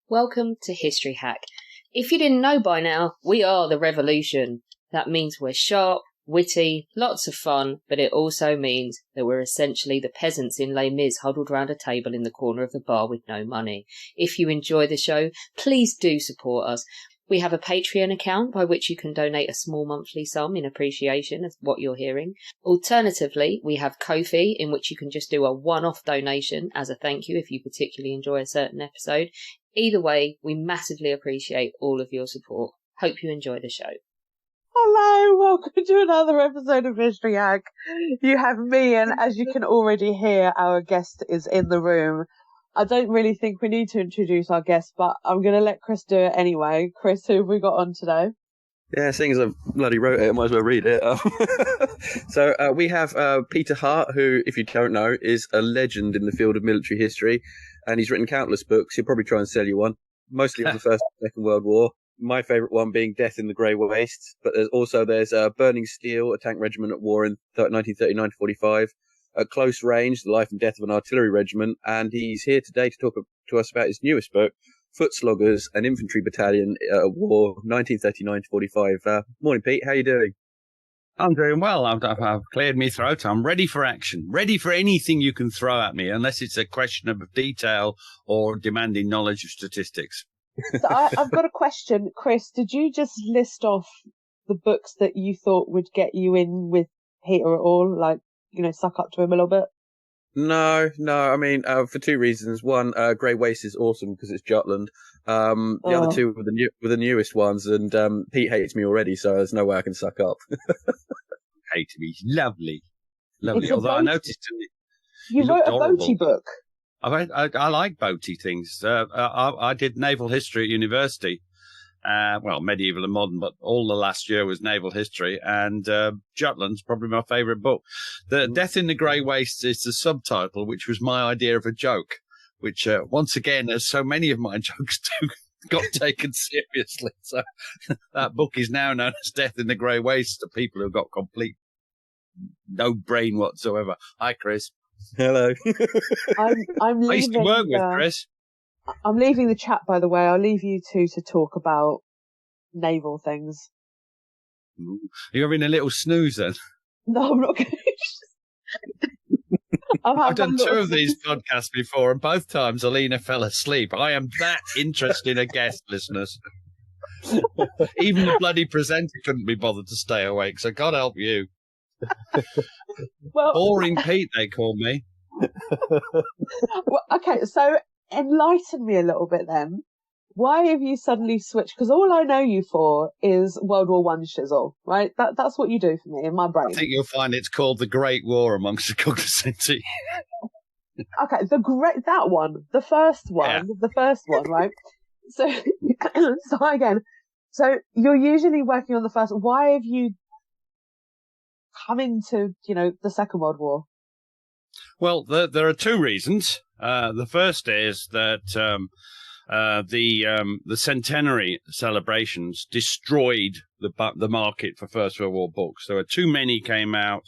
Welcome to History Hack. If you didn't know by now, we are the revolution. That means we're sharp, witty, lots of fun, but it also means that we're essentially the peasants in Les Mis huddled round a table in the corner of the bar with no money. If you enjoy the show, please do support us. We have a Patreon account by which you can donate a small monthly sum in appreciation of what you're hearing. Alternatively, we have Ko-fi, in which you can just do a one-off donation as a thank you if you particularly enjoy a certain episode. Either way, we massively appreciate all of your support. Hope you enjoy the show. Hello, welcome to another episode of History Hack. You have me, and as you can already hear, our guest is in the room. I don't really think we need to introduce our guest, but I'm going to let Chris do it anyway. Chris, who have we got on today? Yeah, seeing as I bloody wrote it, I might as well read it. So we have Peter Hart, who, if you don't know, is a legend in the field of military history, and he's written countless books. He'll probably try and sell you one, mostly on the First and Second World War. My favourite one being Death in the Grey Waste, but there's Burning Steel, a tank regiment at war in 1939-45, At Close Range, The Life and Death of an Artillery Regiment, and he's here today to talk to us about his newest book, Footsloggers, an Infantry Battalion at War, 1939-45. Morning, Pete. How you doing? I'm doing well. I've cleared my throat. I'm ready for action. Ready for anything you can throw at me, unless it's a question of detail or demanding knowledge of statistics. So I've got a question. Chris, did you just list off the books that you thought would get you in with Peter at all? Like, you know, suck up to him a little bit? No. I mean, for two reasons. One, Grey Waste is awesome because it's Jutland. The other two were the newest ones, and Pete hates me already, so there's no way I can suck up. Hate me. Lovely. Although I noticed you wrote a boaty book. I like boaty things. I did naval history at university. Well, medieval and modern, but all the last year was naval history, and Jutland's probably my favourite book. The Death in the Grey Waste is the subtitle, which was my idea of a joke, which, once again, as so many of my jokes do, got taken seriously. So that book is now known as Death in the Grey Waste to people who've got complete no brain whatsoever. Hi, Chris. Hello. I'm leaving. I used to work with Chris. I'm leaving the chat, by the way. I'll leave you two to talk about naval things. You're having a little snooze then? No, I'm not going to. I've done two of these podcasts before, and both times Alina fell asleep. I am that interested in a guest, listeners. Even the bloody presenter couldn't be bothered to stay awake, so God help you. Well, Boring Pete, they call me. Well, okay, so enlighten me a little bit then. Why have you suddenly switched? Because all I know you for is World War I shizzle, right? That's what you do for me in my brain. I think you'll find it's called the Great War amongst the cognoscenti. Okay, that one, the first one, right? So, so you're usually working on the first. Why have you come into, the Second World War? Well, there are two reasons. The first is that the centenary celebrations destroyed the market for First World War books. There were too many came out,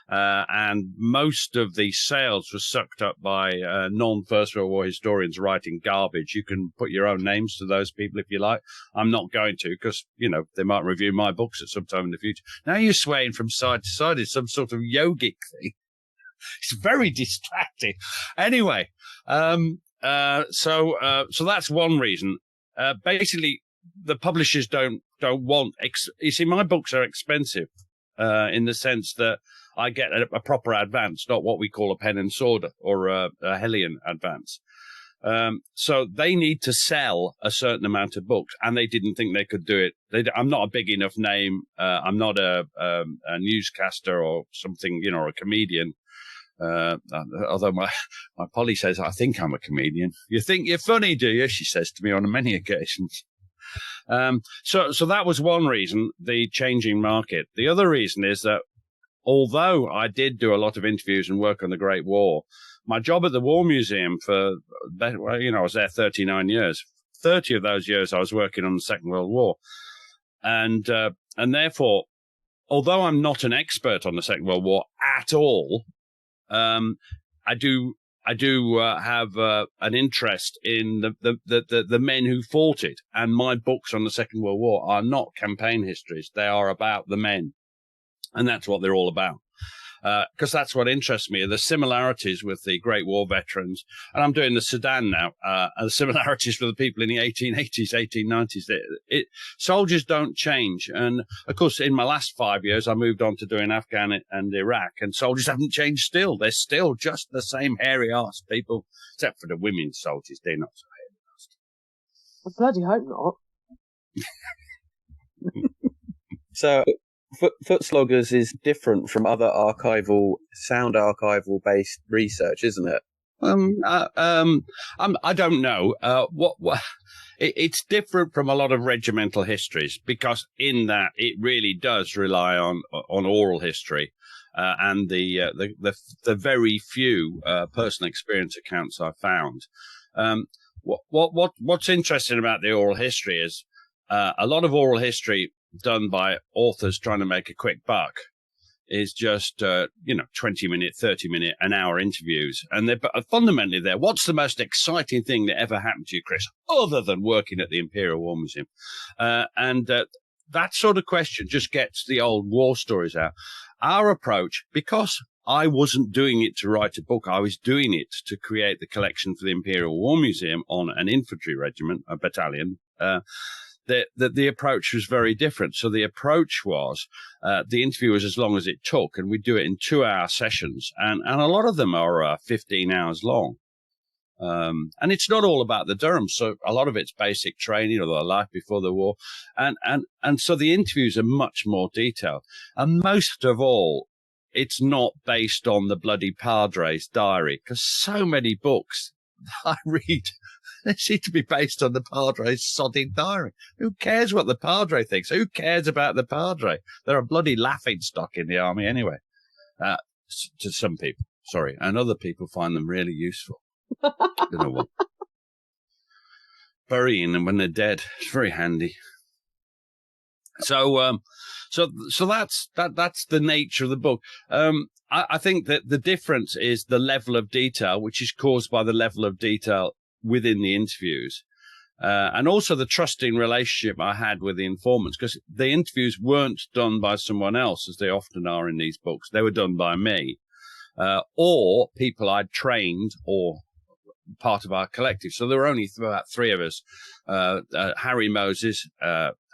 and most of the sales were sucked up by non-First World War historians writing garbage. You can put your own names to those people if you like. I'm not going to because, they might review my books at some time in the future. Now you're swaying from side to side. It's some sort of yogic thing. It's very distracting. Anyway, so that's one reason. Basically, the publishers don't want. You see, my books are expensive in the sense that I get a proper advance, not what we call a pen and sword or a Hellion advance. So they need to sell a certain amount of books, and they didn't think they could do it. I'm not a big enough name. I'm not a newscaster or something, or a comedian. Although my Polly says, I think I'm a comedian. You think you're funny, do you? She says to me on many occasions. So that was one reason, the changing market. The other reason is that although I did do a lot of interviews and work on the Great War, my job at the War Museum I was there 39 years. 30 of those years I was working on the Second World War. And therefore, although I'm not an expert on the Second World War at all, I I do have an interest in the men who fought it. And my books on the Second World War are not campaign histories. They are about the men. And that's what they're all about. Because that's what interests me, are the similarities with the Great War veterans. And I'm doing the Sudan now, and the similarities with the people in the 1880s, 1890s. Soldiers don't change. And, of course, in my last 5 years, I moved on to doing Afghan and Iraq, and soldiers haven't changed still. They're still just the same hairy-arsed people, except for the women soldiers. They're not so hairy-arsed. I bloody hope not. So Footsloggers is different from other sound archival based research, isn't it? I don't know. It's different from a lot of regimental histories, because in that it really does rely on oral history, and the very few personal experience accounts I found. What's interesting about the oral history is a lot of oral history done by authors trying to make a quick buck is just 20-minute, 30-minute, an hour interviews, and they're fundamentally there. What's the most exciting thing that ever happened to you, Chris, other than working at the Imperial War Museum? And that sort of question just gets the old war stories out. Our approach, because I wasn't doing it to write a book, I was doing it to create the collection for the Imperial War Museum on an infantry regiment, a battalion. The approach was very different. So the approach was the interview was as long as it took, and we do it in 2-hour sessions, and a lot of them are 15 hours long. And it's not all about the Durham. So a lot of it's basic training or their life before the war. And so the interviews are much more detailed. And most of all, it's not based on the bloody Padre's diary, because so many books I read, they seem to be based on the Padre's sodding diary. Who cares what the Padre thinks? Who cares about the Padre? They're a bloody laughing stock in the army anyway. To some people, sorry. And other people find them really useful. Don't know what. Burying them when they're dead. It's very handy. So that's the nature of the book. I think that the difference is the level of detail, which is caused by the level of detail within the interviews, and also the trusting relationship I had with the informants, because the interviews weren't done by someone else, as they often are in these books. They were done by me, or people I'd trained, or part of our collective. So there were only about 3 of us. Harry Moses,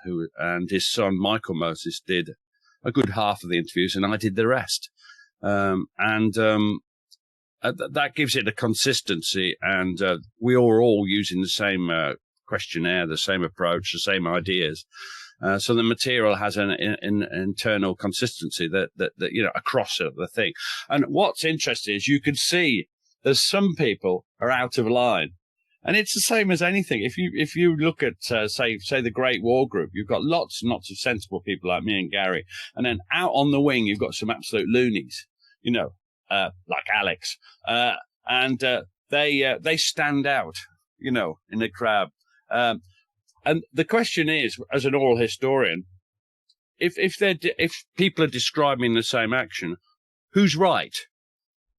who and his son Michael Moses did a good half of the interviews, and I did the rest. That gives it a consistency, and we are all using the same questionnaire, the same approach, the same ideas. So the material has an internal consistency that across the thing. And what's interesting is you can see there's some people are out of line. And it's the same as anything. If you look at, say the Great War Group, you've got lots and lots of sensible people like me and Gary. And then out on the wing, you've got some absolute loonies, like Alex. And they stand out, in the crowd. And the question is, as an oral historian, if people are describing the same action, who's right?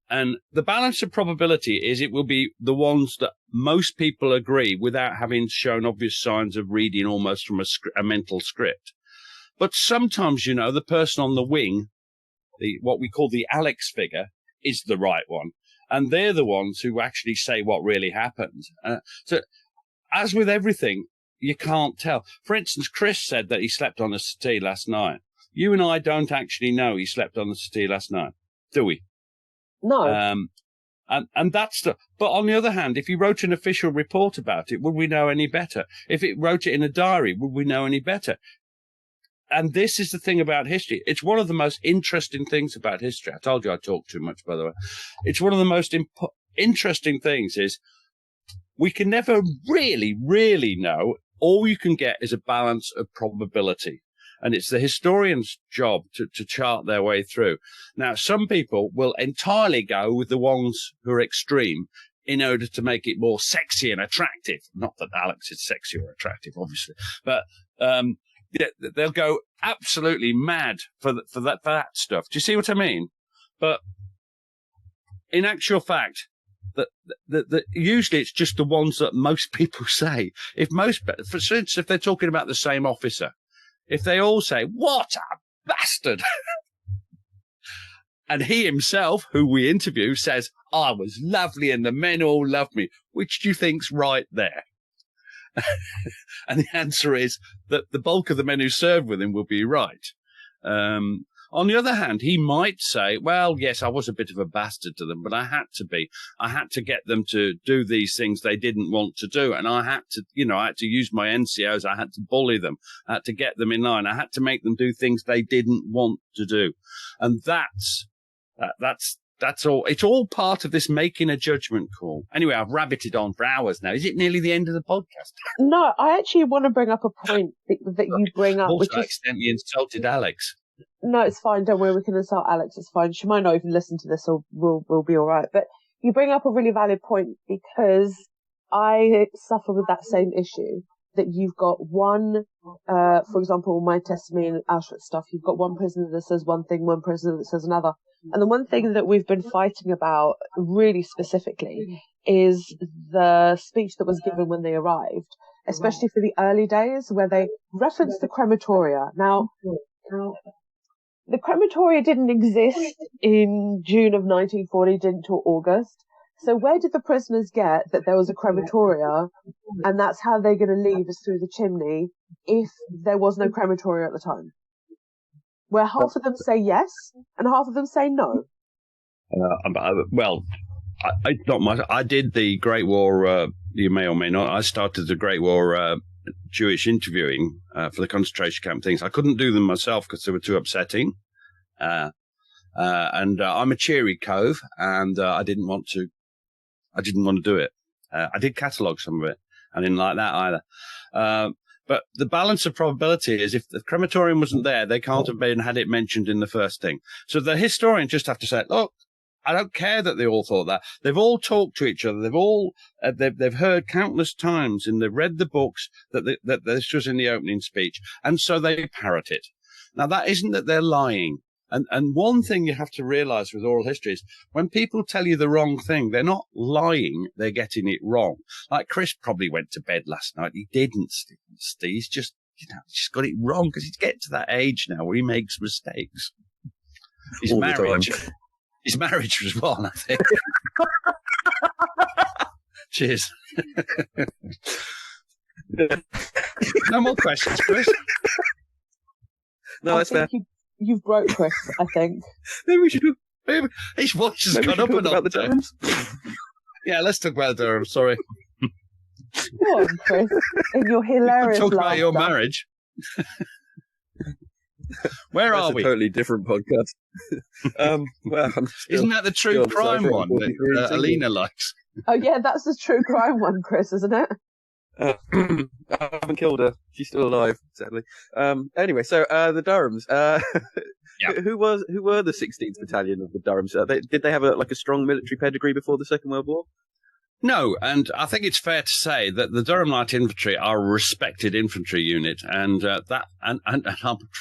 And the balance of probability is it will be the ones that most people agree without having shown obvious signs of reading almost from a mental script. But sometimes, the person on the wing, what we call the Alex figure, is the right one. And they're the ones who actually say what really happened. So as with everything, you can't tell. For instance, Chris said that he slept on a settee last night. You and I don't actually know he slept on the settee last night, do we? No. And that's but on the other hand, if he wrote an official report about it, would we know any better? If it wrote it in a diary, would we know any better? And this is the thing about history. It's one of the most interesting things about history. I told you I talk too much, by the way. It's one of the most interesting things is we can never really, really know. All you can get is a balance of probability. And it's the historian's job to chart their way through. Now, some people will entirely go with the ones who are extreme in order to make it more sexy and attractive. Not that Alex is sexy or attractive, obviously, but they'll go absolutely mad for that stuff. Do you see what I mean? But in actual fact, that usually it's just the ones that most people say. For instance, if they're talking about the same officer, if they all say, "What a bastard," and he himself, who we interview, says, "I was lovely and the men all loved me," which do you think's right there? And the answer is that the bulk of the men who served with him will be right. On the other hand, he might say, well, yes, I was a bit of a bastard to them, but I had to be. I had to get them to do these things they didn't want to do. And I had to use my NCOs. I had to bully them. I had to get them in line. I had to make them do things they didn't want to do. And that's all. It's all part of this making a judgment call. Anyway, I've rabbited on for hours now. Is it nearly the end of the podcast? No, I actually want to bring up a point that you bring up. Also, which I accidentally insulted Alex. No, it's fine. Don't worry. We can insult Alex. It's fine. She might not even listen to this, or we'll be all right. But you bring up a really valid point, because I suffer with that same issue. That you've got one, for example, my testimony and Auschwitz stuff. You've got one prisoner that says one thing, one prisoner that says another. And the one thing that we've been fighting about really specifically is the speech that was given when they arrived, especially for the early days where they referenced the crematoria. Now, the crematoria didn't exist in June of 1940, didn't till August. So where did the prisoners get that there was a crematoria, and that's how they're going to leave us through the chimney if there was no crematoria at the time? Where half of them say yes and half of them say no. I did the Great War. You may or may not. I started the Great War Jewish interviewing for the concentration camp things. I couldn't do them myself because they were too upsetting. And I'm a cheery cove, and I didn't want to do it. I did catalogue some of it. I didn't like that either. But the balance of probability is if the crematorium wasn't there, they can't have had it mentioned in the first thing. So the historians just have to say, look, I don't care that they all thought that. They've all talked to each other. They've all they've heard countless times, and they've read the books that this was in the opening speech, and so they parrot it. Now that isn't that they're lying. And one thing you have to realize with oral history is when people tell you the wrong thing, they're not lying, they're getting it wrong. Like Chris probably went to bed last night. He didn't, Steve. He's just got it wrong because he's getting to that age now where he makes mistakes. His marriage was one, I think. Cheers. No more questions, Chris? No, that's fair. You've broke Chris, I think. Maybe we should do. His voice has gone up and up. The Durhams. Yeah, let's talk about Durham. Sorry. Go on, Chris. In your hilarious talk laughter. about your marriage. Where are we? That's a totally different podcast. Well, isn't that the true crime one that Alina likes? Oh yeah, that's the true crime one, Chris, isn't it? I haven't killed her. She's still alive, sadly. Anyway, so the Durhams. Yeah. Who were the 16th Battalion of the Durhams? Did they have a strong military pedigree before the Second World War? No, and I think it's fair to say that the Durham Light Infantry are a respected infantry unit, and I'm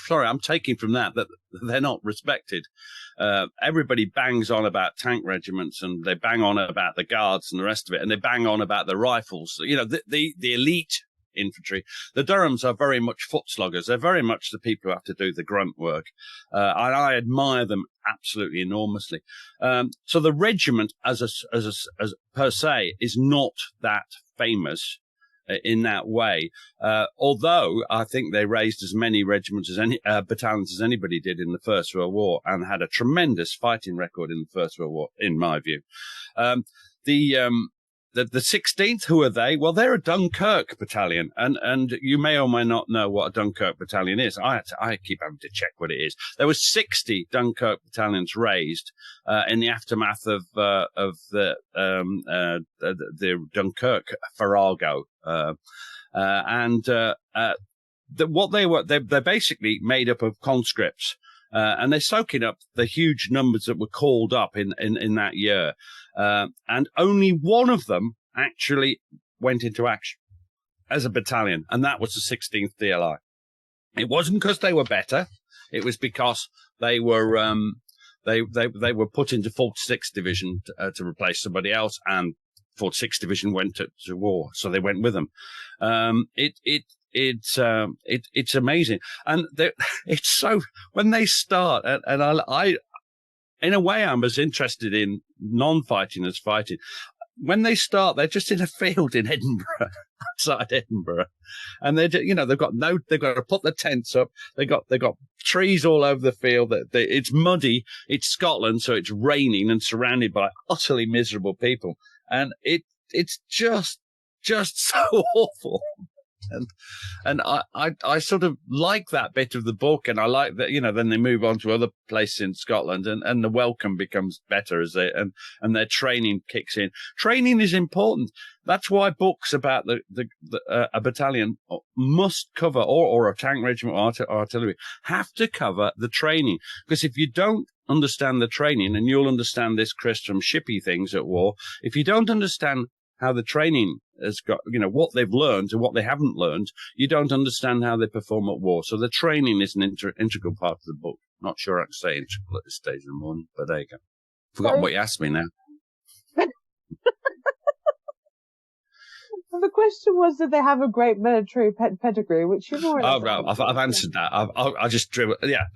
sorry, I'm taking from that they're not respected. Everybody bangs on about tank regiments, and they bang on about the guards and the rest of it, and they bang on about the rifles. You know, the elite infantry. The Durhams are very much footsloggers. They're very much the people who have to do the grunt work. And I admire them absolutely enormously. So the regiment as per se is not that famous in that way. Although I think they raised as many regiments as battalions as anybody did in the First World War, and had a tremendous fighting record in the First World War, in my view. The 16th, who are they? Well, they're a Dunkirk battalion, and you may or may not know what a Dunkirk battalion is. I keep having to check what it is. There were 60 Dunkirk battalions raised in the aftermath of the Dunkirk farrago, what they were, they're basically made up of conscripts. And they're soaking up the huge numbers that were called up in that year. And only one of them actually went into action as a battalion, and that was the 16th DLI. It wasn't because they were better. It was because they were they were put into 46th Division to replace somebody else, and 46th Division went to war, so they went with them. It's amazing, and it's so when they start, and I in a way I'm as interested in non-fighting as fighting. When they start, they're just in a field in Edinburgh, outside Edinburgh, and they've got to put the tents up. They got trees all over the field. It's muddy. It's Scotland, so it's raining and surrounded by utterly miserable people, and it's just so awful. And I sort of like that bit of the book, and I like that, then they move on to other places in Scotland, and the welcome becomes better as and their training kicks in. Training is important. That's why books about a battalion must cover, or a tank regiment or artillery, have to cover the training. Because if you don't understand the training, and you'll understand this, Chris, from shippy things at war, if you don't understand how the training has got, what they've learned and what they haven't learned, you don't understand how they perform at war. So the training is an integral part of the book. Not sure I can say integral at this stage in the morning, but there you go. Forgotten what you asked me now. The question was, did they have a great military pedigree, which you've already... Oh, no, I've answered that. I just drew it. Yeah.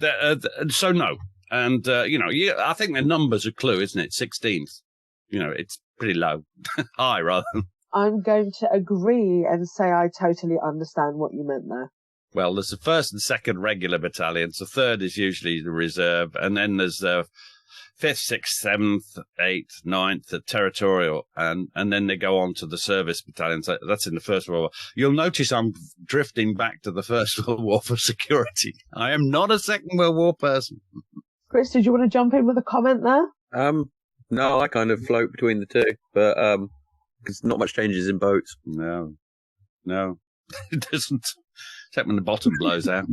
So no. And, I think the number's a clue, isn't it? 16th. It's pretty low. High, rather. I'm going to agree and say I totally understand what you meant there. Well, there's the 1st and 2nd regular battalions. The 3rd is usually the reserve. And then there's the 5th, 6th, 7th, 8th, 9th, the territorial. And then they go on to the service battalions. That's in the First World War. You'll notice I'm drifting back to the First World War for security. I am not a Second World War person. Chris, did you want to jump in with a comment there? No, I kind of float between the two, but because not much changes in boats. No, it doesn't. Except when the bottom blows out.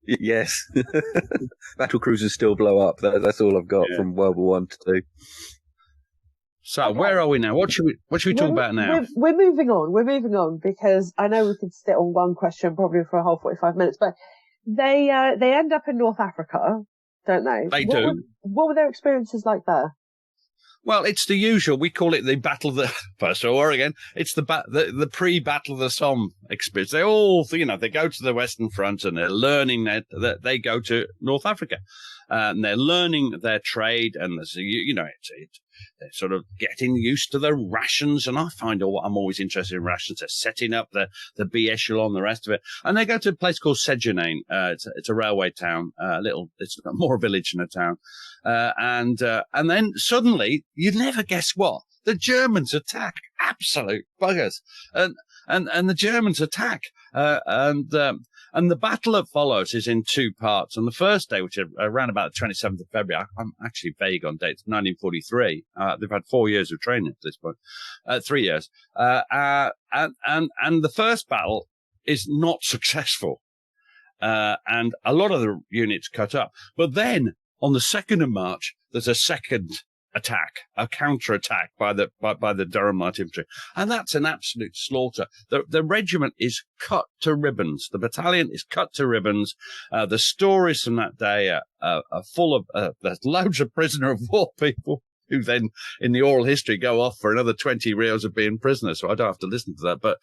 Yes, battle cruisers still blow up. That's all I've got from World War 1 to 2. So okay. Where are we now? What should we talk about now? We're moving on. We're moving on because I know we could sit on one question probably for a whole 45 minutes, but they end up in North Africa, don't they? They do. What were their experiences like there? Well, it's the usual. We call it the Battle of the First World War again. It's the pre-Battle of the Somme experience. They all, they go to the Western Front and they're learning that they go to North Africa, and they're learning their trade, and they're sort of getting used to the rations. And I find I'm always interested in rations. They're setting up the B echelon, the rest of it, and they go to a place called Sejourne. It's a railway town, it's more a village than a town. And then suddenly, you'd never guess what? The Germans attack. Absolute buggers. And the Germans attack. And the battle that follows is in 2 parts. On the first day, which is around about the 27th of February, I'm actually vague on dates, 1943. They've had 4 years of training at this point. 3 years. And the first battle is not successful. And a lot of the units cut up. But then, on the 2nd of March, there's a second attack, a counter-attack by the Durham Light Infantry. And that's an absolute slaughter. The regiment is cut to ribbons. The battalion is cut to ribbons. The stories from that day are full of, there's loads of prisoner of war people who then, in the oral history, go off for another 20 reels of being prisoners. So I don't have to listen to that. But,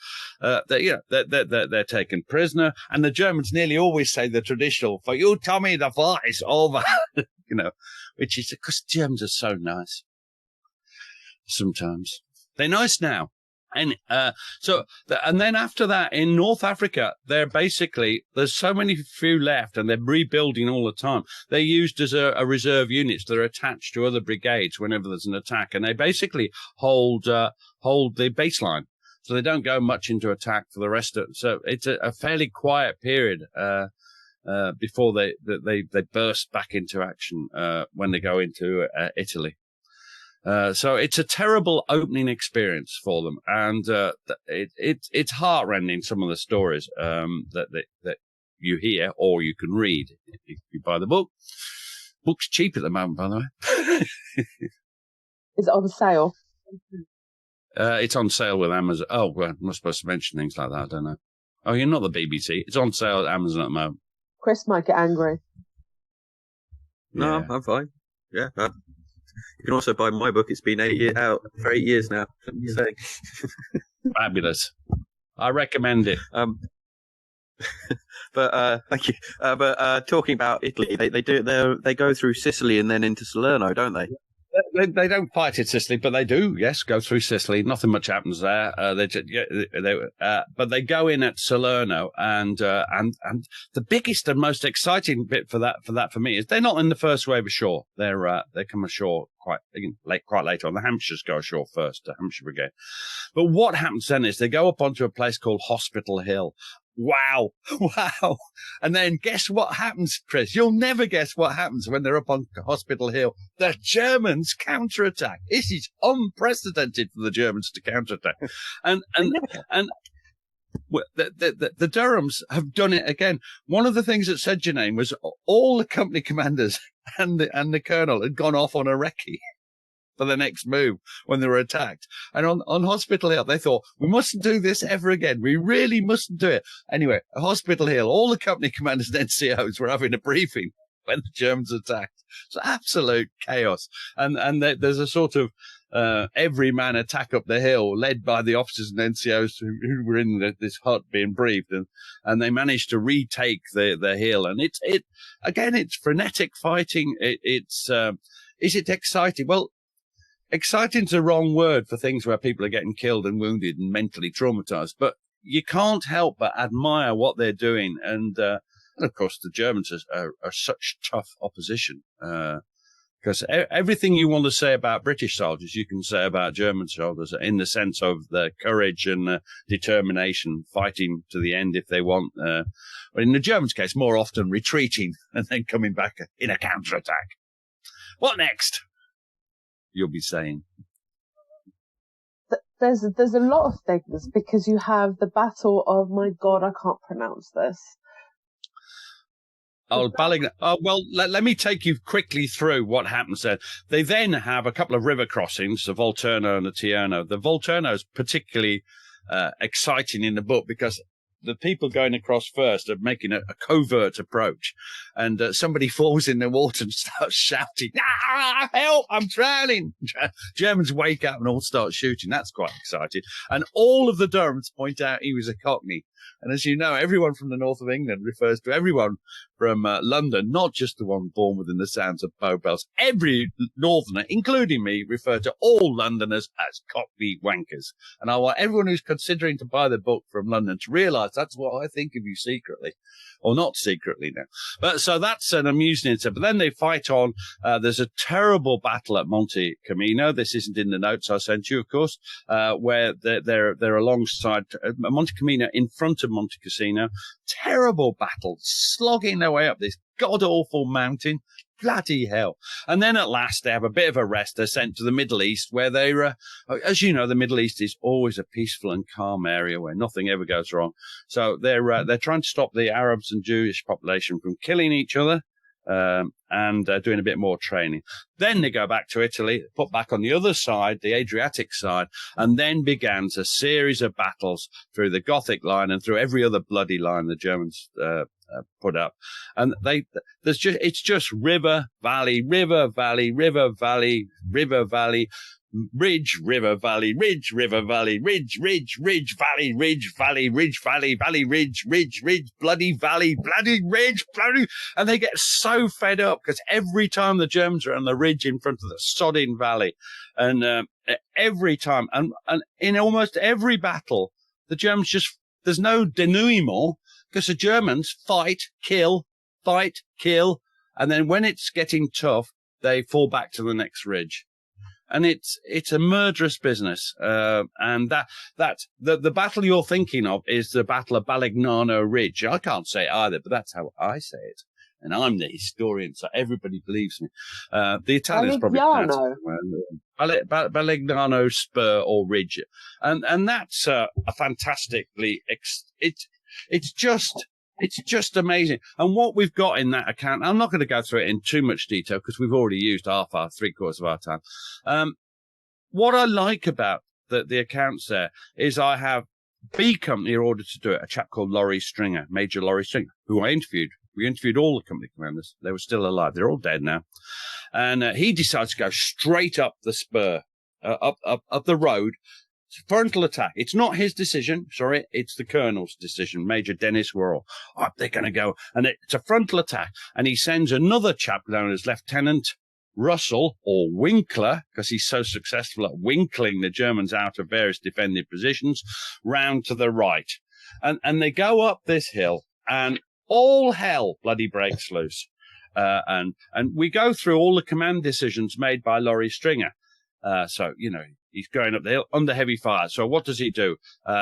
they're taken prisoner. And the Germans nearly always say the traditional, "For you, Tommy, the fight is over." Which is because Germans are so nice. Sometimes. They're nice now. And and then after that, in North Africa, there's so many few left, and they're rebuilding all the time. They're used as a reserve units that are attached to other brigades whenever there's an attack, and they basically hold the baseline. So they don't go much into attack for the rest of it. So it's a fairly quiet period, before they burst back into action, when they go into Italy. So it's a terrible opening experience for them, and it's heartrending, some of the stories that you hear or you can read if you buy the book. Book's cheap at the moment, by the way. Is it on sale? It's on sale with Amazon. Oh, well, I'm not supposed to mention things like that. I don't know. Oh, you're not the BBC. It's on sale at Amazon at the moment. Chris might get angry. No, Yeah. I'm fine. Yeah. You can also buy my book. It's been out for 8 years now. What are you saying? Fabulous. I recommend it. But thank you. But talking about Italy, they go through Sicily and then into Salerno, don't they? They don't fight in Sicily, but they do. Yes, go through Sicily. Nothing much happens there. But they go in at Salerno, and the biggest and most exciting bit for me is they're not in the first wave ashore. They come ashore quite late on. The Hampshires go ashore first, the Hampshire Brigade. But what happens then is they go up onto a place called Hospital Hill. Wow. And then guess what happens, Chris? You'll never guess what happens when they're up on Hospital Hill. The Germans counterattack. This is unprecedented for the Germans to counterattack. And the Durhams have done it again. One of the things that said, Janine, was all the company commanders and the colonel had gone off on a recce for the next move when they were attacked. And on Hospital Hill, they thought, we mustn't do this ever again. We really mustn't do it. Anyway, at Hospital Hill, all the company commanders and NCOs were having a briefing when the Germans attacked. It's absolute chaos. And there's a sort of everyman attack up the hill led by the officers and NCOs who were in this hut being briefed. And they managed to retake the hill. And it's frenetic fighting. Is it exciting? Well, exciting's the wrong word for things where people are getting killed and wounded and mentally traumatized, but you can't help but admire what they're doing. And of course, the Germans are such tough opposition, because everything you want to say about British soldiers, you can say about German soldiers in the sense of their courage and determination, fighting to the end if they want. But in the Germans' case, more often retreating and then coming back in a counterattack. What next? You'll be saying there's a lot of things, because you have the battle of, my God, I can't pronounce this. Well, let me take you quickly through what happens there. They then have a couple of river crossings, the Volturno and the Tiono. The Volturno is particularly exciting in the book because the people going across first are making a covert approach, and somebody falls in the water and starts shouting, help, I'm drowning. Germans wake up and all start shooting. That's quite exciting. And all of the Durhams point out he was a Cockney. And as you know, everyone from the north of England refers to everyone from London, not just the one born within the sounds of Bow Bells. Every northerner, including me, refer to all Londoners as Cockney wankers. And I want everyone who's considering to buy the book from London to realise that's what I think of you secretly. Or not secretly now. But so that's an amusing incident. But then they fight on. There's a terrible battle at Monte Cammino. This isn't in the notes I sent you, of course, where they're alongside Monte Cammino in front of Monte Cassino. Terrible battle, slogging their way up this god-awful mountain. Bloody hell. And then at last they have a bit of a rest. They're sent to the Middle East, where they're, as you know, the Middle East is always a peaceful and calm area where nothing ever goes wrong. So they're trying to stop the Arabs and Jewish population from killing each other, and doing a bit more training. Then they go back to Italy, put back on the other side, the Adriatic side, and then begins a series of battles through the Gothic line and through every other bloody line the Germans put up. And it's just river, valley, river, valley, river, valley, river, valley, ridge, river, valley, ridge, river, valley, ridge, ridge, ridge, valley, ridge, valley, ridge, valley, valley, ridge, ridge, ridge, bloody valley, bloody ridge, bloody. And they get so fed up because every time the Germans are on the ridge in front of the sodding valley, and every time, and in almost every battle, the Germans there's no denouement, because the Germans fight, kill, and then when it's getting tough, they fall back to the next ridge. And it's a murderous business. And the battle you're thinking of is the Battle of Balegnano Ridge. I can't say it either, but that's how I say it. And I'm the historian, so everybody believes me. The Italians probably Balegnano Spur or Ridge. And that's a fantastically, it's just amazing. And what we've got in that account, I'm not going to go through it in too much detail because we've already used three-quarters of our time. What I like about the accounts there is I have B Company are ordered to do it, a chap called Laurie Stringer, Major Laurie Stringer, who I interviewed We interviewed all the company commanders. They were still alive. They're all dead now. And he decides to go straight up the spur, up the road, frontal attack. It's not his decision. Sorry, it's the colonel's decision, Major Dennis Worrell. Up they're going to go. And it's a frontal attack. And he sends another chap known as Lieutenant Russell, or Winkler, because he's so successful at winkling the Germans out of various defended positions, round to the right. And they go up this hill, and all hell bloody breaks loose. And we go through all the command decisions made by Laurie Stringer. So, he's going up the hill under heavy fire. So what does he do?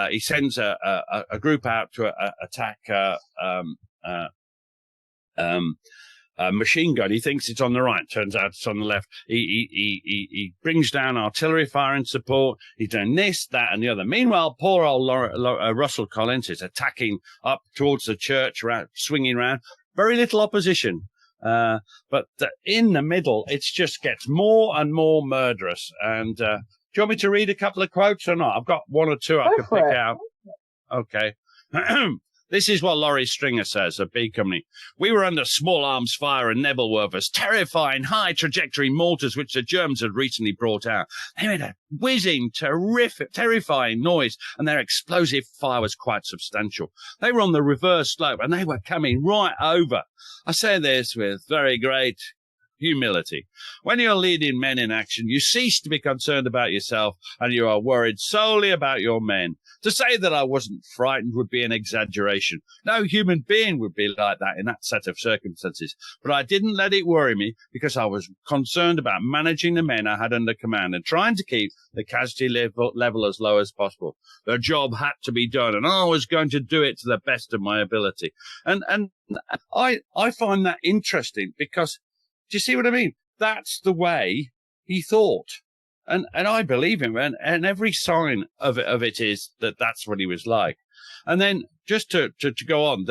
He sends a group out to attack a machine gun. He thinks it's on the right. Turns out it's on the left. He brings down artillery fire in support. He's doing this, that, and the other. Meanwhile, poor old Russell Collins is attacking up towards the church, swinging around. Very little opposition. But in the middle, it just gets more and more murderous. And do you want me to read a couple of quotes or not? I've got one or two I could pick out. Okay. This is what Laurie Stringer says of B Company. We were under small arms fire and Nebelwerfers, terrifying high trajectory mortars which the Germans had recently brought out. They made a whizzing, terrifying noise, and their explosive fire was quite substantial. They were on the reverse slope, and they were coming right over. I say this with very great humility. When you're leading men in action, you cease to be concerned about yourself, and you are worried solely about your men. To say that I wasn't frightened would be an exaggeration. No human being would be like that in that set of circumstances. But I didn't let it worry me because I was concerned about managing the men I had under command and trying to keep the casualty level as low as possible. The job had to be done, and I was going to do it to the best of my ability. And I find that interesting because, do you see what I mean? That's the way he thought. And I believe him, and every sign of it is that that's what he was like. And then just to go on,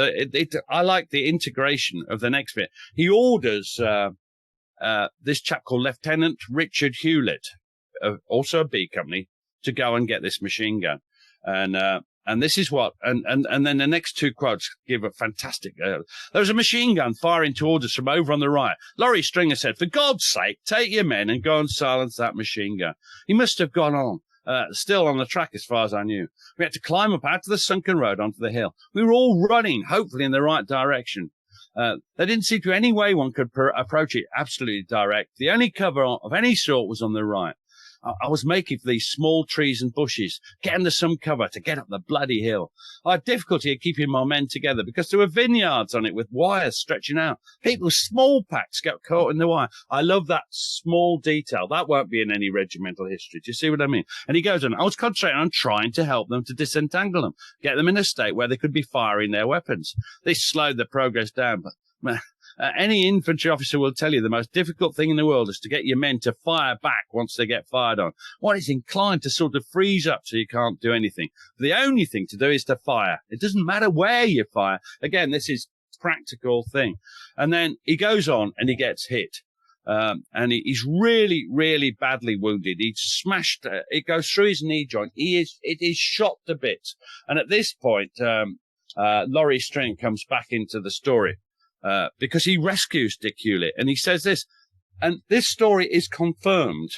I like the integration of the next bit. He orders this chap called Lieutenant Richard Hewlett, also a B Company, to go and get this machine gun. And this is what, and then the next two quotes give a fantastic, there was a machine gun firing towards us from over on the right. Laurie Stringer said, for God's sake, take your men and go and silence that machine gun. He must have gone on, still on the track as far as I knew. We had to climb up out of the sunken road onto the hill. We were all running, hopefully in the right direction. There didn't seem to be any way one could approach it absolutely direct. The only cover of any sort was on the right. I was making for these small trees and bushes, get under some cover to get up the bloody hill. I had difficulty in keeping my men together because there were vineyards on it with wires stretching out. People's small packs got caught in the wire. I love that small detail. That won't be in any regimental history. Do you see what I mean? And he goes on, I was concentrating on trying to help them to disentangle them, get them in a state where they could be firing their weapons. This slowed the progress down, but any infantry officer will tell you the most difficult thing in the world is to get your men to fire back once they get fired on. One is inclined to sort of freeze up so you can't do anything. The only thing to do is to fire. It doesn't matter where you fire. Again, this is a practical thing. And then he goes on and he gets hit. And he's really, really badly wounded. He's smashed. It goes through his knee joint. It is shot to bits. And at this point, Laurie Stringer comes back into the story. Because he rescues Dick Hewlett, and he says this, and this story is confirmed.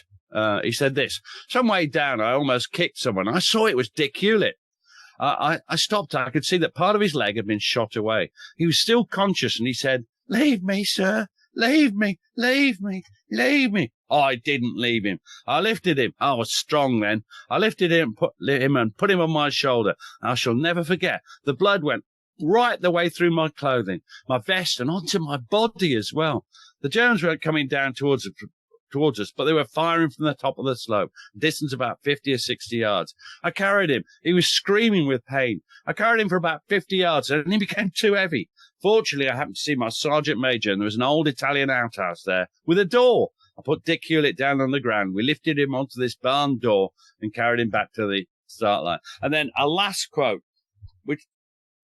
He said this, some way down, I almost kicked someone. I saw it was Dick Hewlett. I stopped. I could see that part of his leg had been shot away. He was still conscious, and he said, leave me, sir. Leave me, leave me, leave me. I didn't leave him. I lifted him. I was strong then. I lifted him and put him on my shoulder. I shall never forget. The blood went right the way through my clothing, my vest, and onto my body as well. The Germans weren't coming down towards us, but they were firing from the top of the slope, distance about 50 or 60 yards. I carried him. He was screaming with pain. I carried him for about 50 yards, and he became too heavy. Fortunately, I happened to see my sergeant major, and there was an old Italian outhouse there with a door. I put Dick Hewlett down on the ground. We lifted him onto this barn door and carried him back to the start line. And then a last quote, which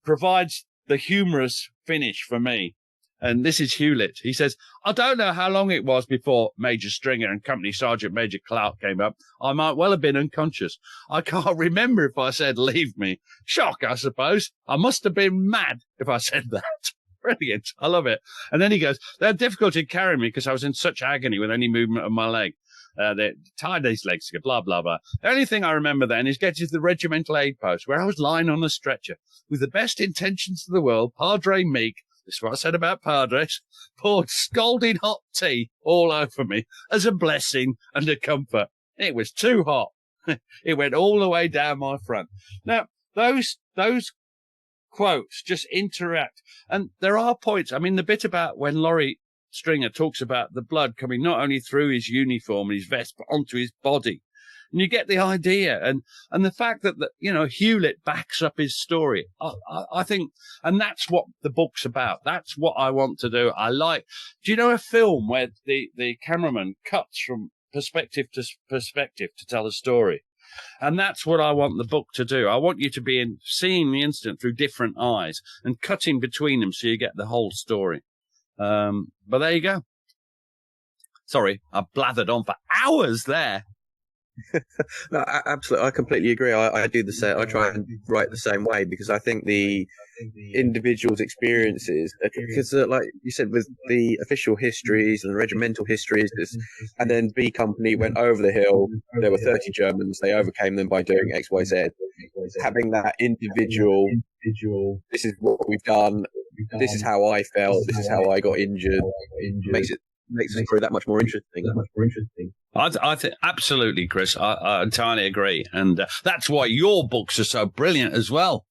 provides the humorous finish for me. And this is Hewlett. He says, I don't know how long it was before Major Stringer and Company Sergeant Major Clark came up. I might well have been unconscious. I can't remember if I said, leave me. Shock, I suppose. I must have been mad if I said that. brilliant. I love it. And then he goes, they had difficulty carrying me because I was in such agony with any movement of my leg. They tied these legs together, blah, blah, blah. The only thing I remember then is getting to the regimental aid post where I was lying on a stretcher with the best intentions of the world. Padre Meek, this is what I said about Padres, poured scalding hot tea all over me as a blessing and a comfort. It was too hot. It went all the way down my front. Now, those quotes just interact. And there are points. I mean, the bit about when Laurie Stringer talks about the blood coming not only through his uniform and his vest, but onto his body. And you get the idea. And the fact that, Hewlett backs up his story. I think, and that's what the book's about. That's what I want to do. Do you know a film where the cameraman cuts from perspective to perspective to tell a story? And that's what I want the book to do. I want you to be seeing the incident through different eyes and cutting between them so you get the whole story. But there you go. Sorry, I blathered on for hours there. No, absolutely. I completely agree. I do the same. I try and write the same way because I think the individual's experiences, because like you said, with the official histories and the regimental histories, and then B Company went over the hill. There were 30 Germans. They overcame them by doing X, Y, Z. Having that individual, this is what we've done. This is how I felt. This is how I got injured. Makes the story that much more interesting. I think absolutely, Chris. I entirely agree, and that's why your books are so brilliant as well.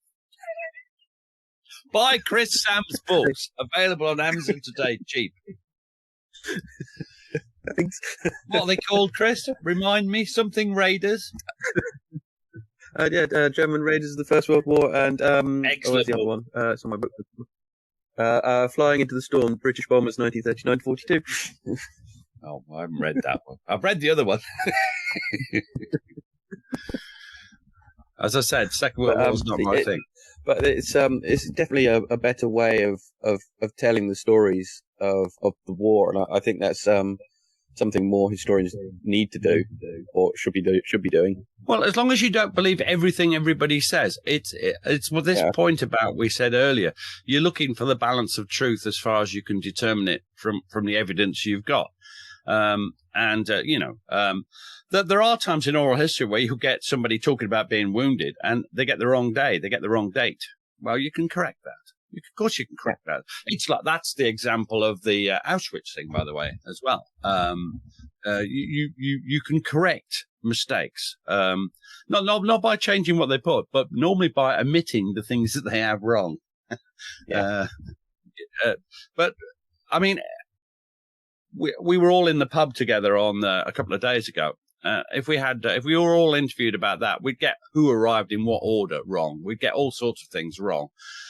Buy Chris Sam's books, available on Amazon today, cheap. Thanks. What are they called, Chris? Remind me, something Raiders. German Raiders of the First World War, and excellent. The other one? It's on my book. Flying into the Storm, British Bombers, 1939-42. Oh, I haven't read that one. I've read the other one. As I said, Second World War is not my thing. But it's definitely a better way of telling the stories of the war, and I think that's something more historians need to do, or should be doing. Well, as long as you don't believe everything everybody says, it's what this point about we said earlier. You're looking for the balance of truth as far as you can determine it from the evidence you've got. That there are times in oral history where you get somebody talking about being wounded and they get the wrong day, they get the wrong date. Well, you can correct that. Of course you can correct that. It's like, that's the example of the Auschwitz thing, by the way, as well. You can correct mistakes. Not by changing what they put, but normally by omitting the things that they have wrong. But I mean, we were all in the pub together on a couple of days ago. If we were all interviewed about that, we'd get who arrived in what order wrong. We'd get all sorts of things wrong.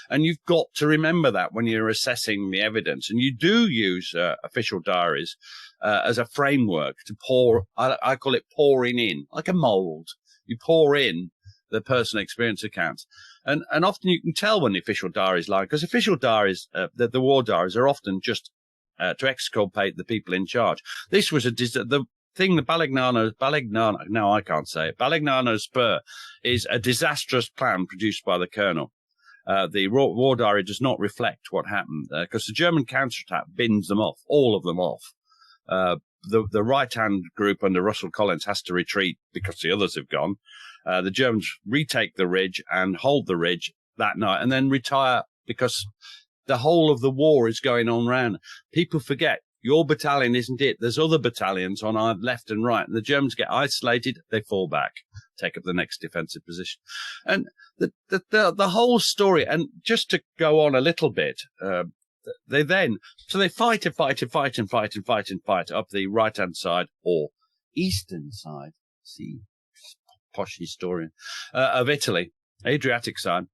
And you've got to remember that when you're assessing the evidence. And you do use official diaries as a framework to pour, I call it pouring in, like a mold. You pour in the personal experience accounts. And often you can tell when the official diary is lying, because official diaries, the war diaries, are often just to exculpate the people in charge. This was the Balignano Spur is a disastrous plan produced by the colonel. The war diary does not reflect what happened because the German counterattack bins them off, all of them off. The right-hand group under Russell Collins has to retreat because the others have gone. The Germans retake the ridge and hold the ridge that night and then retire because the whole of the war is going on round. People forget your battalion isn't it. There's other battalions on our left and right. And the Germans get isolated. They fall back, take up the next defensive position. And the whole story, and just to go on a little bit, they fight up the right-hand side or eastern side, see, posh historian, of Italy, Adriatic side.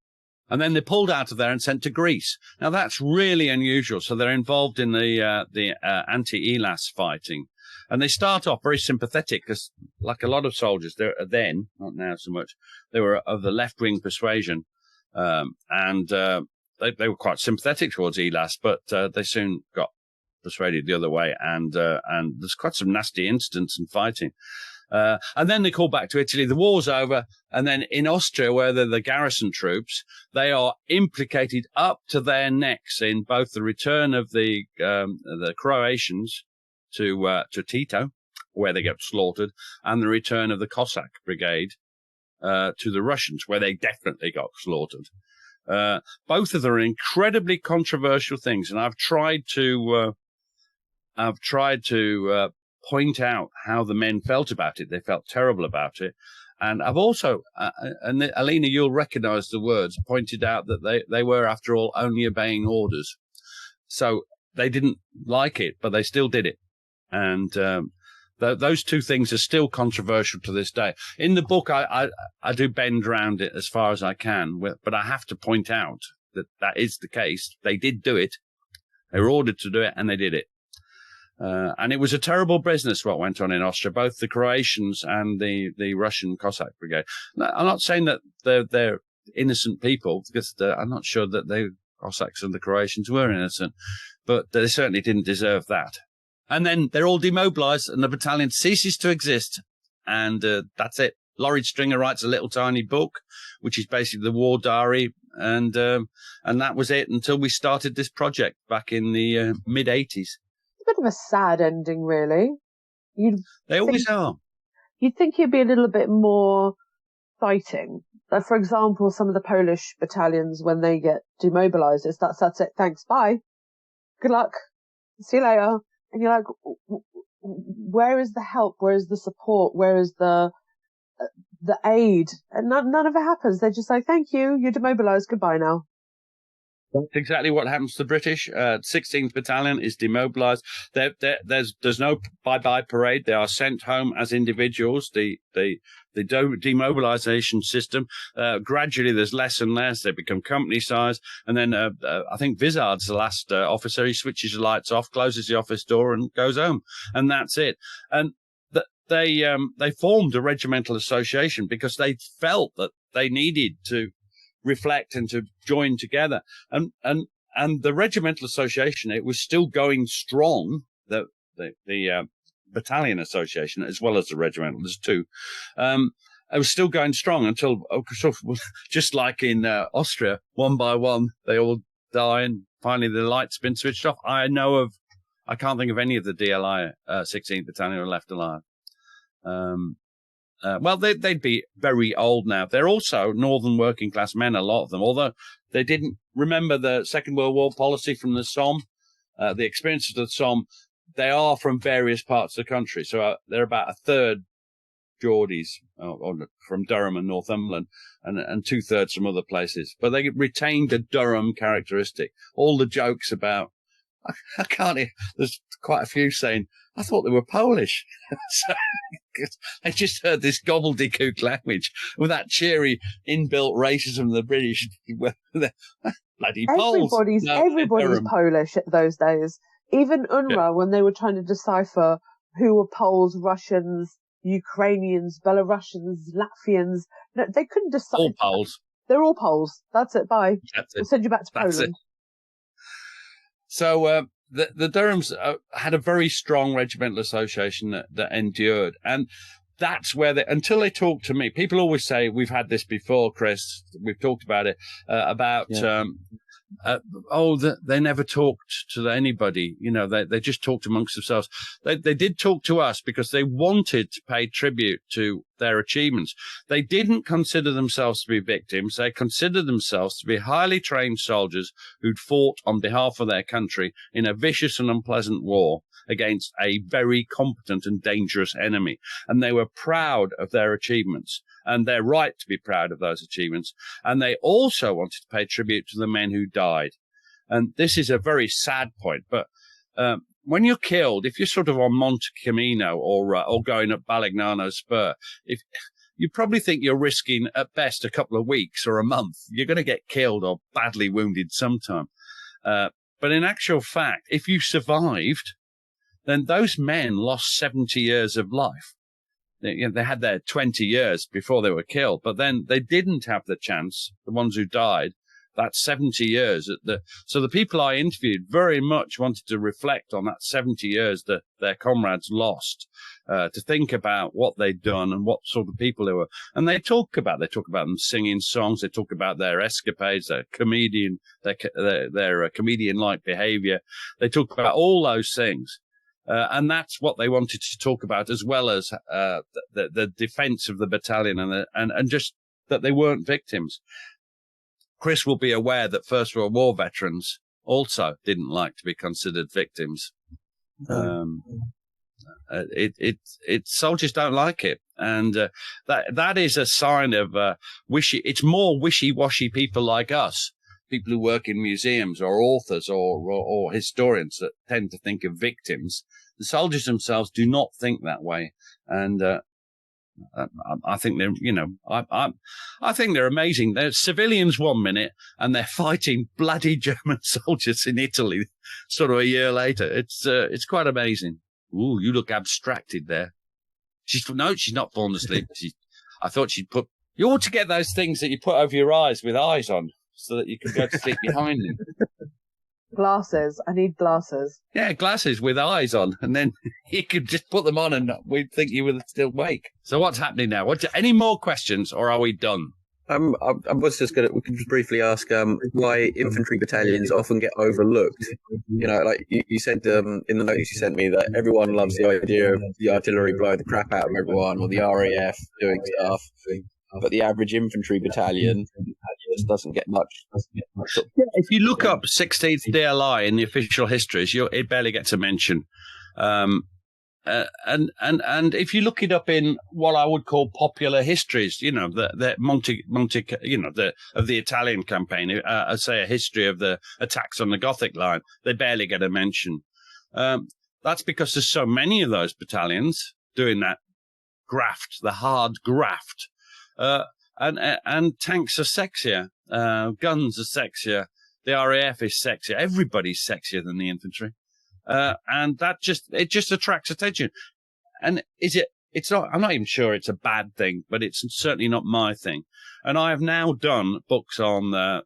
And then they're pulled out of there and sent to Greece. Now, that's really unusual. So they're involved in the anti-Elas fighting. And they start off very sympathetic because, like a lot of soldiers, they're then, not now so much, they were of the left-wing persuasion. They were quite sympathetic towards Elas, but they soon got persuaded the other way. And there's quite some nasty incidents and fighting. And then they call back to Italy. The war's over. And then in Austria, where they're the garrison troops, they are implicated up to their necks in both the return of the Croatians to Tito, where they get slaughtered, and the return of the Cossack brigade to the Russians, where they definitely got slaughtered. Both of them are incredibly controversial things, and I've tried to point out how the men felt about it. They felt terrible about it. And I've also, and Alina, you'll recognize the words, pointed out that they were, after all, only obeying orders. So they didn't like it, but they still did it. And those two things are still controversial to this day. In the book, I do bend around it as far as I can, but I have to point out that is the case. They did do it. They were ordered to do it, and they did it. And it was a terrible business what went on in Austria, both the Croatians and the Russian Cossack brigade. I'm not saying that they're innocent people, because I'm not sure that the Cossacks and the Croatians were innocent, but they certainly didn't deserve that. And then they're all demobilized and the battalion ceases to exist. And that's it. Laurie Stringer writes a little tiny book, which is basically the war diary. And that was it until we started this project back in the mid-'80s. A bit of a sad ending, really. They always are. You'd think you'd be a little bit more fighting. Like, for example, some of the Polish battalions, when they get demobilized, that's it. Thanks. Bye. Good luck. See you later. And you're like, where is the help? Where is the support? Where is the aid? And none of it happens. They're just like, thank you. You're demobilized. Goodbye now. That's exactly what happens to the British. 16th Battalion is demobilized. There's no bye-bye parade. They are sent home as individuals. The demobilization system, gradually there's less and less. They become company size. And then I think Vizard's the last officer. He switches the lights off, closes the office door and goes home. And that's it. And they formed a regimental association because they felt that they needed to reflect and to join together. And the regimental association, it was still going strong. The battalion association, as well as the regimental, there's two. It was still going strong until, just like in Austria, one by one, they all die and finally the light's been switched off. I can't think of any of the DLI 16th Battalion who are left alive. Well, they'd be very old now. They're also northern working class men, a lot of them, although they didn't remember the Second World War policy from the Somme, the experiences of the Somme. They are from various parts of the country. So they're about a third Geordies from Durham and Northumberland and 2/3 from other places. But they retained a Durham characteristic. All the jokes about, I can't hear, there's quite a few saying, I thought they were Polish. So I just heard this gobbledygook language with that cheery inbuilt racism of the British. Bloody Poles. Everybody's Polish at those days. Even UNRWA, when they were trying to decipher who were Poles, Russians, Ukrainians, Belarusians, Latvians, no, they couldn't decide. All Poles. They're all Poles. That's it. Bye. That's it. We'll send you back to That's Poland. it. So the Durhams had a very strong regimental association that endured. And that's where until they talked to me, people always say, we've had this before, Chris, we've talked about it, they never talked to anybody. You know, they just talked amongst themselves. They did talk to us because they wanted to pay tribute to their achievements. They didn't consider themselves to be victims. They considered themselves to be highly trained soldiers who'd fought on behalf of their country in a vicious and unpleasant war against a very competent and dangerous enemy. And they were proud of their achievements. And they're right to be proud of those achievements. And they also wanted to pay tribute to the men who died. And this is a very sad point. But when you're killed, if you're sort of on Monte Camino or going up Balignano Spur, you probably think you're risking at best a couple of weeks or a month. You're going to get killed or badly wounded sometime. But in actual fact, if you survived, then those men lost 70 years of life. They had their 20 years before they were killed, but then they didn't have the chance, the ones who died, that 70 years. So the people I interviewed very much wanted to reflect on that 70 years that their comrades lost, to think about what they'd done and what sort of people they were. And they talk about them singing songs. They talk about their escapades, their comedian-like behavior. They talk about all those things. And that's what they wanted to talk about, as well as the defence of the battalion and just that they weren't victims. Chris will be aware that First World War veterans also didn't like to be considered victims. Soldiers don't like it, and that is a sign of It's more wishy-washy people like us, people who work in museums or authors or historians, that tend to think of victims. The soldiers themselves do not think that way, and I think they're, I think they're amazing. They're civilians 1 minute, and they're fighting bloody German soldiers in Italy, sort of a year later. It's quite amazing. Ooh, you look abstracted there. She's not fallen asleep. I thought she'd put. You ought to get those things that you put over your eyes with eyes on, so that you can go to sleep behind them. Glasses. I need glasses. Yeah, glasses with eyes on, and then you could just put them on, and we'd think you were still awake. So what's happening now? Any more questions, or are we done? I was just we can just briefly ask why infantry battalions often get overlooked. Like you said in the notes you sent me, that everyone loves the idea of the artillery blowing the crap out of everyone, or the RAF doing stuff, but the average infantry battalion just doesn't get much. If you look up 16th DLI in the official histories, it barely gets a mention. And if you look it up in what I would call popular histories, the of the Italian campaign, say a history of the attacks on the Gothic line, they barely get a mention. That's because there's so many of those battalions doing that graft, the hard graft. And tanks are sexier, guns are sexier, the RAF is sexier, everybody's sexier than the infantry. And it just attracts attention. And I'm not even sure it's a bad thing, but it's certainly not my thing. And I have now done books on the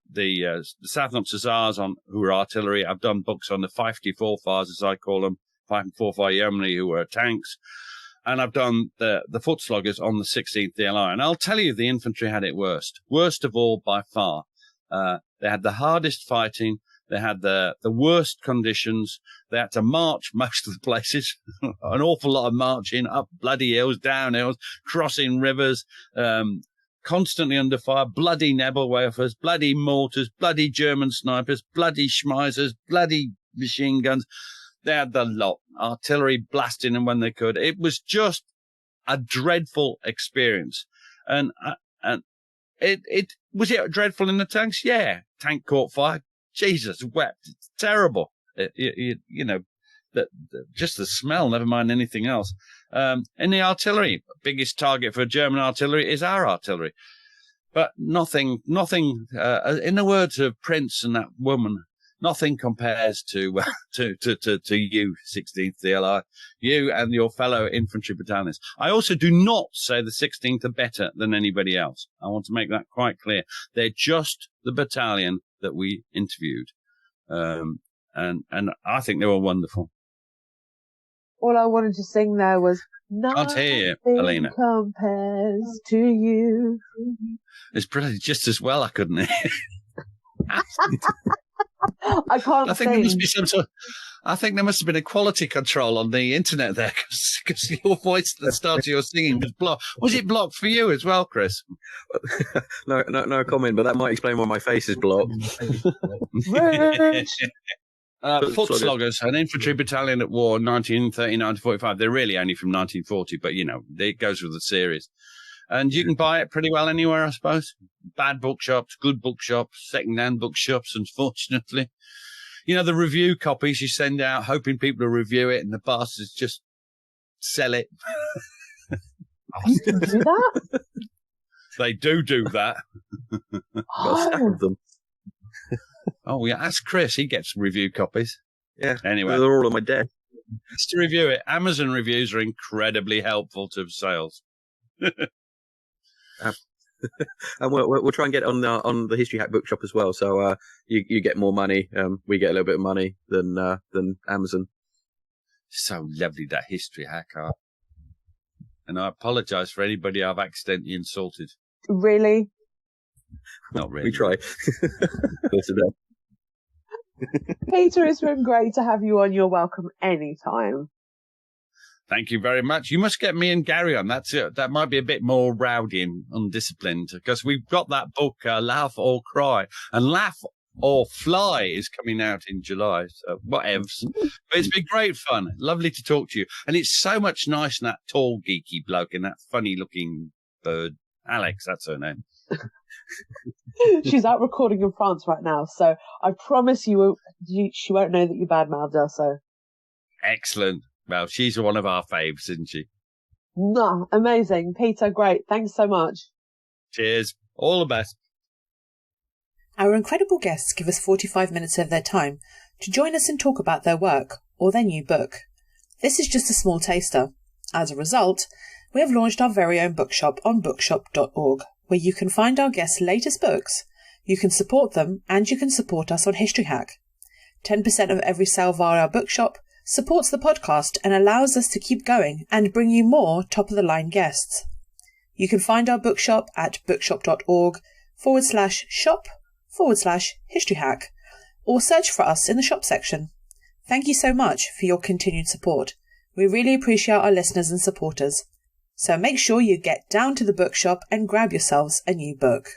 South Hussars, who are artillery. I've done books on the 54 Fars, as I call them, 545 Yeomanry, who were tanks. And I've done the Footsloggers on the 16th DLI. And I'll tell you, the infantry had it worst of all by far. They had the hardest fighting. They had the worst conditions. They had to march most of the places, an awful lot of marching up bloody hills, down hills, crossing rivers, constantly under fire, bloody Nebelwerfers, bloody mortars, bloody German snipers, bloody Schmeissers, bloody machine guns. They had the lot, artillery blasting them when they could. It was just a dreadful experience. And it was it dreadful in the tanks? Yeah. Tank caught fire. Jesus wept. It's terrible. Just the smell, never mind anything else. In the artillery, biggest target for German artillery is our artillery. But nothing, in the words of Prince and that woman, nothing compares to you, 16th DLI, you and your fellow infantry battalions. I also do not say the 16th are better than anybody else. I want to make that quite clear. They're just the battalion that we interviewed. And I think they were wonderful. All I wanted to sing there was, can't hear you, Alina. Compares to you. It's pretty just as well I couldn't hear. I can't think there must be I think there must have been a quality control on the internet there, because your voice at the start of your singing was blocked. Was it blocked for you as well, Chris? No comment, but that might explain why my face is blocked. Footsloggers, an infantry battalion at war, 1939 to 45. They're really only from 1940, but it goes with the series. And you can buy it pretty well anywhere, I suppose. Bad bookshops, good bookshops, second-hand bookshops, unfortunately. The review copies you send out, hoping people will review it, and the bastards just sell it. You can do that? They do that. Them. Oh, yeah, ask Chris. He gets review copies. Yeah. Anyway. They're all on my desk. Just to review it. Amazon reviews are incredibly helpful to sales. And we'll try and get on the History Hack Bookshop as well. So you get more money, we get a little bit of money than Amazon. So lovely, that History Hack Art. And I apologise for anybody I've accidentally insulted. Really? Not really. We try. Peter, it's been great to have you on. You're welcome anytime. Thank you very much. You must get me and Gary on. That's it. That might be a bit more rowdy and undisciplined, because we've got that book, Laugh or Cry, and Laugh or Fly is coming out in July. So whatevs. But it's been great fun. Lovely to talk to you. And it's so much nicer than that tall, geeky bloke and that funny-looking bird. Alex, that's her name. She's out recording in France right now, so I promise she won't know that you badmouthed her. So excellent. Well, she's one of our faves, isn't she? Nah, amazing. Peter, great. Thanks so much. Cheers. All the best. Our incredible guests give us 45 minutes of their time to join us and talk about their work or their new book. This is just a small taster. As a result, we have launched our very own bookshop on bookshop.org, where you can find our guests' latest books, you can support them, and you can support us on History Hack. 10% of every sale via our bookshop supports the podcast and allows us to keep going and bring you more top-of-the-line guests. You can find our bookshop at bookshop.org/shop/historyhack, or search for us in the shop section. Thank you so much for your continued support. We really appreciate our listeners and supporters. So make sure you get down to the bookshop and grab yourselves a new book.